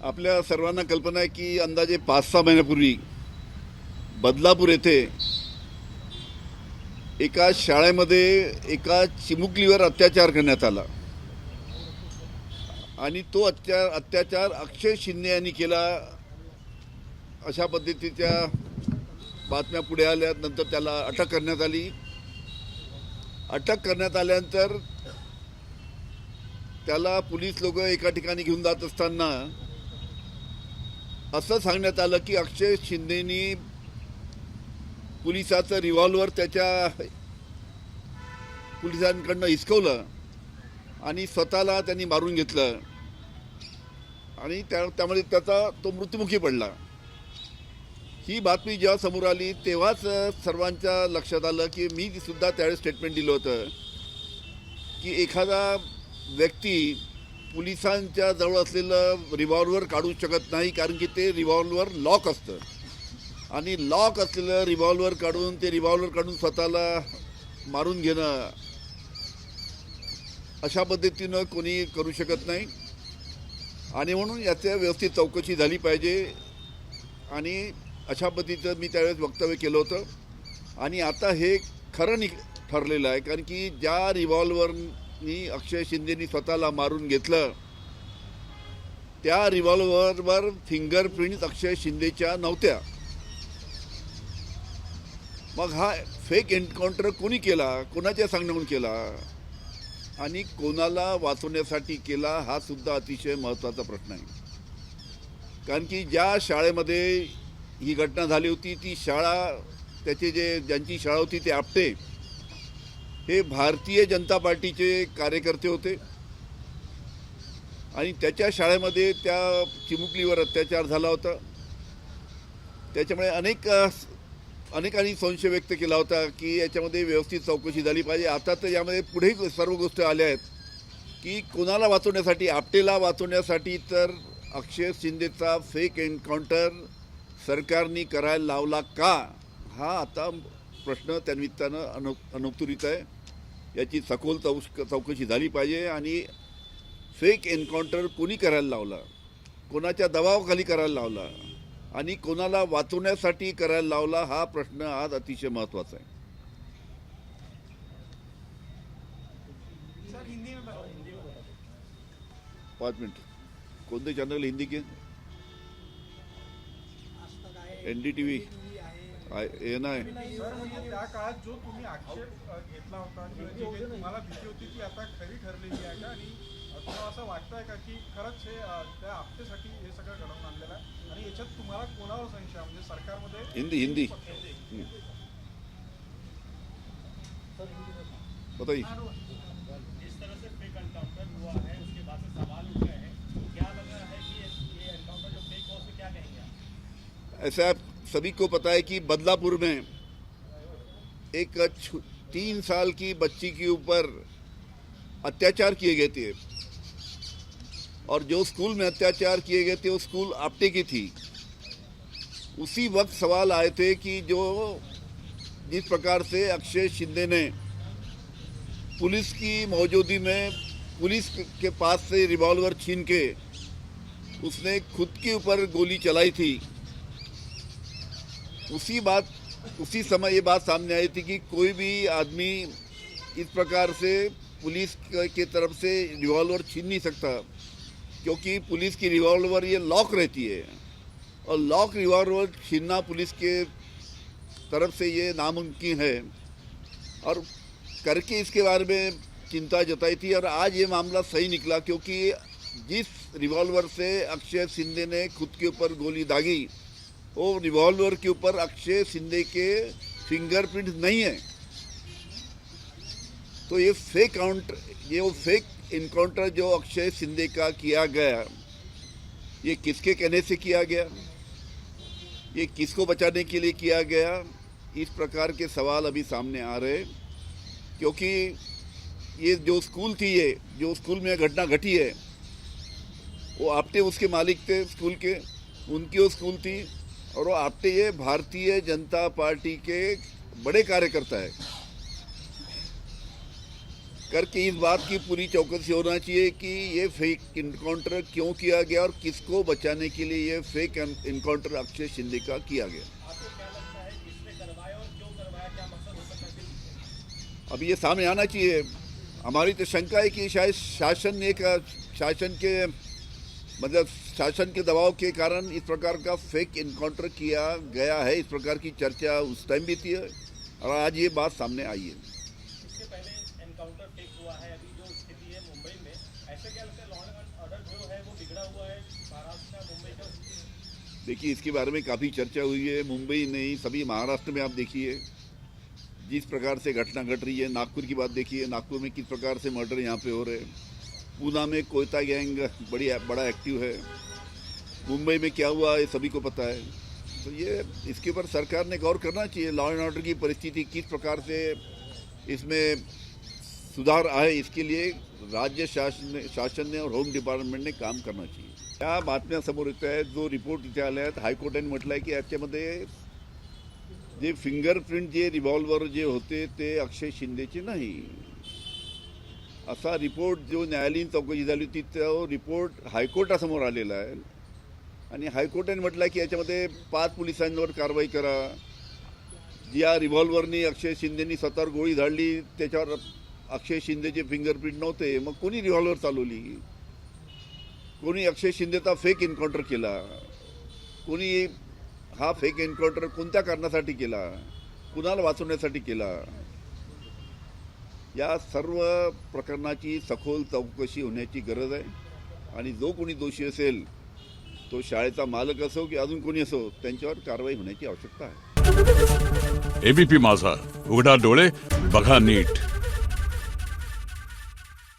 आपल्या सर्वांना कल्पना आहे की अंदाजे 5-6 महिन्यापूर्वी बदलापूर येथे एका शाळेमध्ये एका चिमुकलीवर अत्याचार करण्यात आला आणि तो अत्याचार अक्षय शिंदे यांनी केला अशा पद्धतीच्या बातम्या पुढे आल्या। नंतर त्याला अटक करण्यात आली। अटक करण्यात आल्यानंतर त्याला पोलीस लोक एका ठिकाणी घेऊन जात असताना असं सांगण्यात आलं की अक्षय शिंदेनी पोलिसाचं रिव्हॉल्वर त्याच्या पोलिसांकडनं हिसकवलं आणि स्वतःला त्यांनी मारून घेतलं आणि त्यामुळे त्याचा तो मृत्युमुखी पडला। ही बातमी जेव्हा समोर आली तेव्हाच सर्वांच्या लक्षात आलं की मी सुद्धा त्यावेळेस स्टेटमेंट दिलं होतं की एखादा व्यक्ती पोलिसांच्या जवळ असलेलं रिव्हॉल्वर काढू शकत नाही, कारण की ते रिव्हॉल्वर लॉक असतं आणि लॉक असलेलं रिव्हॉल्वर काढून स्वतःला मारून घेणं अशा पद्धतीनं कोणी करू शकत नाही आणि म्हणून याची व्यवस्थित चौकशी झाली पाहिजे आणि अशा पद्धतीचं मी त्यावेळेस वक्तव्य केलं होतं। आणि आता हे खरं ठरलेलं आहे, कारण की ज्या रिव्हॉल्वरनी अक्षय शिंदेनी स्वतःला मारून घेतलं त्या रिव्हॉल्वरवर फिंगरप्रिंट्स अक्षय शिंदेच्या नव्हत्या। मग हा फेक एन्काउंटर कोणी केला, कोणाच्या सांगण्यावरून केला आणि कोणाला वाचवण्यासाठी केला हा सुद्धा अतिशय महत्त्वाचा प्रश्न आहे। कारण की ज्या शाळेमध्ये ही घटना झाली होती ती शाळा ज्यांची शाळा होती ते आपटे हे भारतीय जनता पार्टीचे कार्यकर्ते होते आणि त्याच्या शाळेमध्ये त्या चिमुकलीवर अत्याचार झाला होता। त्याच्यामुळे अनेकांनी संशय व्यक्त केला होता की याच्यामध्ये व्यवस्थित चौकशी झाली पाहिजे। आता तर यामध्ये पुढे सर्व गोष्टी आल्या आहेत की कोणाला वाचवण्यासाठी, आपटेला वाचवण्यासाठी तर अक्षय शिंदेचा फेक एन्काउंटर सरकारने करायला लावला का, हा आता प्रश्न त्यानिमित्तानं अनुत्तरित आहे। याची सखोल चौकशी झाली पाहिजे आणि फेक एन्काउंटर कोणी करायला लावला, कोणाच्या दबावाखाली करायला लावला आणि कोणाला वाचवण्यासाठी करायला लावला हा प्रश्न आज अतिशय महत्त्वाचा आहे। 5 मिनट कोणते चॅनल हिंदी के NDTV ANI त्या काळात जो तुम्ही आक्षेप घेतला होता किंवा जी तुम्हाला भीती होती ती आता खरी ठरलेली आहे का आणि तुम्हाला असं वाटतंय का की खरंच हे त्या आपतेसाठी हे सगळं घडवून आणलेलं आहे आणि याच्यात तुम्हाला कोणावर संशय म्हणजे सरकारमध्ये हिंदी बताइए। जिस तरह से फेक एनकाउंटर हुआ है उसके बाद से सवाल उठ रहे हैं, तो क्या लग रहा है कि ये एनकाउंटर जो फेक हुआ उसमें क्या कहेंगे आप? ऐसा सभी को पता है कि बदलापुर में एक 3 साल की बच्ची के ऊपर अत्याचार किए गए थे और जो स्कूल में अत्याचार किए गए थे वो स्कूल आपटे की थी। उसी वक्त सवाल आए थे कि जिस प्रकार से अक्षय शिंदे ने पुलिस की मौजूदगी में पुलिस के पास से रिवॉल्वर छीन के उसने खुद के ऊपर गोली चलाई थी, उसी समय ये बात सामने आई थी कि कोई भी आदमी इस प्रकार से पुलिस के तरफ से रिवॉल्वर छीन नहीं सकता, क्योंकि पुलिस की रिवॉल्वर ये लॉक रहती है और लॉक रिवॉल्वर छीनना पुलिस के तरफ से ये नामुमकिन है और करके इसके बारे में चिंता जताई थी। और आज ये मामला सही निकला, क्योंकि जिस रिवॉल्वर से अक्षय शिंदे ने खुद के ऊपर गोली दागी वो रिवॉल्वर के ऊपर अक्षय शिंदे के फिंगरप्रिंट नहीं है। तो ये फेक एनकाउंटर जो अक्षय शिंदे का किया गया, ये किसके कहने से किया गया, ये किसको बचाने के लिए किया गया, इस प्रकार के सवाल अभी सामने आ रहे हैं। क्योंकि ये जो स्कूल थी, ये जो स्कूल में घटना घटी है वो आपटे उसके मालिक थे स्कूल के, उनकी वो स्कूल थी और वो आपटे ये भारतीय जनता पार्टी के बड़े कार्यकर्ता है। करके इस बात की पूरी चौकसी होना चाहिए कि ये फेक इनकाउंटर क्यों किया गया और किसको बचाने के लिए ये फेक इनकाउंटर अक्षय शिंदे का किया गया। आपको क्या लगता है किसने करवाया और क्यों करवाया, क्या मकसद हो सकता है इसके? अब ये सामने आना चाहिए। हमारी तो शंका है कि शायद शासन के दबाव के कारण इस प्रकार का फेक इनकाउंटर किया गया है। इस प्रकार की चर्चा उस टाइम भी थी और आज ये बात सामने आई है। इससे पहले एनकाउंटर फेक हुआ है, अभी जो स्थिति है मुंबई में, ऐसे क्या लगता है लॉ एंड ऑर्डर जो है वो बिगड़ा हुआ है महाराष्ट्र मुंबई का? देखिए, इसके बारे में काफ़ी चर्चा हुई है। मुंबई नहीं, सभी महाराष्ट्र में आप देखिए जिस प्रकार से घटना घट रही है। नागपुर की बात देखिए, नागपुर में किस प्रकार से मर्डर यहाँ पे हो रहे हैं। पूना में कोयता गैंग बड़ा एक्टिव है। मुंबई में क्या हुआ ये सभी को पता है। तो ये इसके ऊपर सरकार ने गौर करना चाहिए। लॉ एंड ऑर्डर की परिस्थिति किस प्रकार से इसमें सुधार आए, इसके लिए राज्य शासन ने और होम डिपार्टमेंटने काम करना चाहिए। या बातम्या समोर येत आहेत, जो रिपोर्ट इथे आले आहेत, हायकोर्टाने म्हटलं आहे की याच्यामध्ये जे फिंगरप्रिंट जे रिव्हॉल्वर जे होते ते अक्षय शिंदेचे नाही, असा रिपोर्ट जो न्यायालयीन चौकशी झाली होती तो रिपोर्ट हायकोर्टासमोर आलेला आहे आणि हायकोर्टाने म्हटलं की याच्यामध्ये 5 पोलिसांवर कारवाई करा। ज्या रिव्हॉल्वरनी अक्षय शिंदेनी स्वतःवर गोळी झाडली त्याच्यावर अक्षय शिंदेचे फिंगरप्रिंट नव्हते, मग कोणी रिव्हॉल्वर चालवली, कोणी अक्षय शिंदेचा फेक एन्काउंटर केला, कोणी हा फेक एन्काउंटर कोणत्या कारणासाठी केला, कुणाला वाचवण्यासाठी केला, या सर्व प्रकरणाची सखोल चौकशी होण्याची गरज आहे आणि जो कोणी दोषी असेल तो शाळेचा मालक असो की अजून कोणी असो त्यांच्यावर कारवाई होण्याची आवश्यकता आहे। एबीपी माझा, उघडा डोळे बघा नीट।